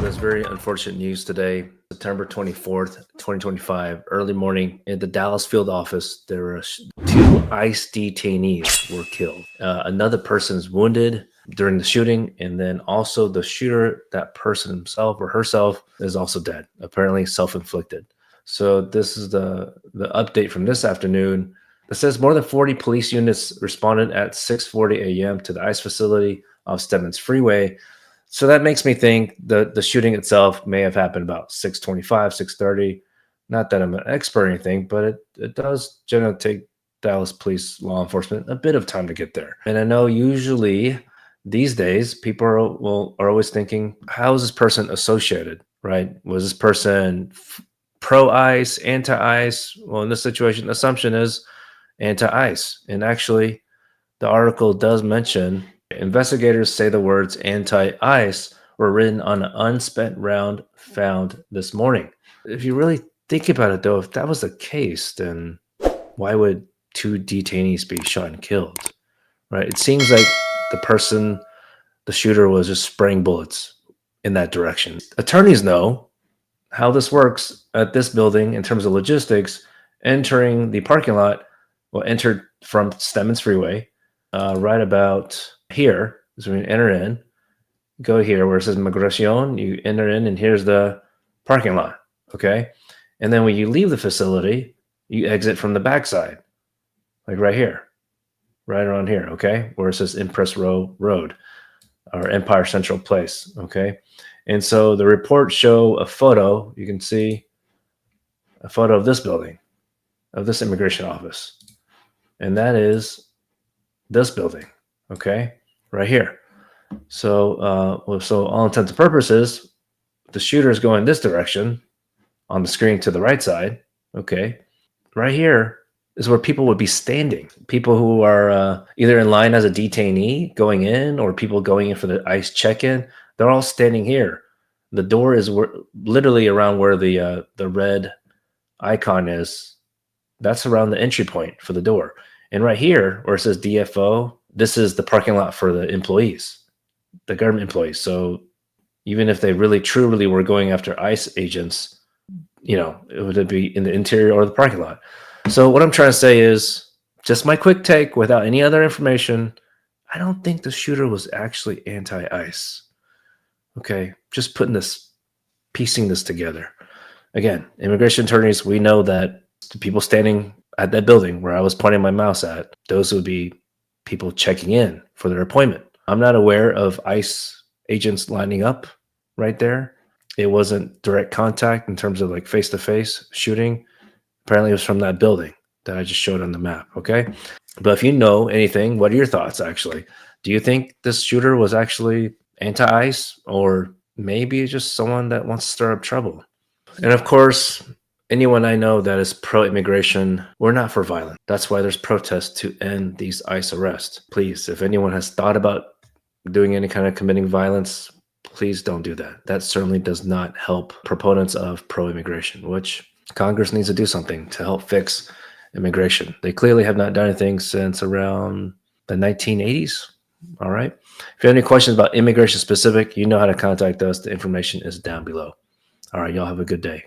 this very unfortunate news today, September 24th, 2025, early morning at the Dallas field office. There were two ICE detainees were killed. Another person's wounded during the shooting, and then also the shooter, that person himself or herself, is also dead, apparently self-inflicted. So this is the update from this afternoon. It says more than 40 police units responded at 6:40 a.m. to the ICE facility off Stedman's Freeway. So that makes me think the shooting itself may have happened about 6:25, 6:30. Not that I'm an expert or anything, but it does generally take Dallas police law enforcement a bit of time to get there. And I know usually these days people are always thinking, how is this person associated, right? Was this person pro-ICE, anti-ICE? Well, in this situation, the assumption is anti-ICE. And actually, the article does mention investigators say the words anti-ICE were written on an unspent round found this morning. If you really think about it, though, if that was the case, then why would two detainees be shot and killed? Right? It seems like the shooter, was just spraying bullets in that direction. Attorneys know how this works at this building in terms of logistics. Entering the parking lot, entered from Stedman's Freeway, right about here. So when you enter in, go here where it says Migracion, you enter in, and here's the parking lot. Okay. And then when you leave the facility, you exit from the backside, like right here, right around here. Okay. Where it says Impress Row Road or Empire Central Place. Okay. And so the reports show a photo. You can see a photo of this building, of this immigration office. And that is this building. Okay. Right here. So, so all intents and purposes, the shooter is going this direction on the screen to the right side. Okay. Right here is where people would be standing. People who are either in line as a detainee going in or people going in for the ICE check-in. They're all standing here. The door is literally around where the red icon is. That's around the entry point for the door. And right here where it says DFO, this is the parking lot for the employees, the government employees. So even if they really truly were going after ICE agents, it would be in the interior or the parking lot. So what I'm trying to say is, just my quick take without any other information, I don't think the shooter was actually anti-ICE. Okay, just piecing this together. Again, immigration attorneys, we know that the people standing at that building where I was pointing my mouse at, those would be people checking in for their appointment. I'm not aware of ICE agents lining up right there. It wasn't direct contact in terms of like face-to-face shooting. Apparently it was from that building that I just showed on the map. Okay. But if you know anything, what are your thoughts actually? Do you think this shooter was actually anti-ICE, or maybe just someone that wants to stir up trouble? And of course, anyone I know that is pro-immigration, we're not for violence. That's why there's protests to end these ICE arrests. Please, if anyone has thought about doing any kind of committing violence, please don't do that. That certainly does not help proponents of pro-immigration, which Congress needs to do something to help fix immigration. They clearly have not done anything since around the 1980s. All right. If you have any questions about immigration specific, you know how to contact us. The information is down below. All right. Y'all have a good day.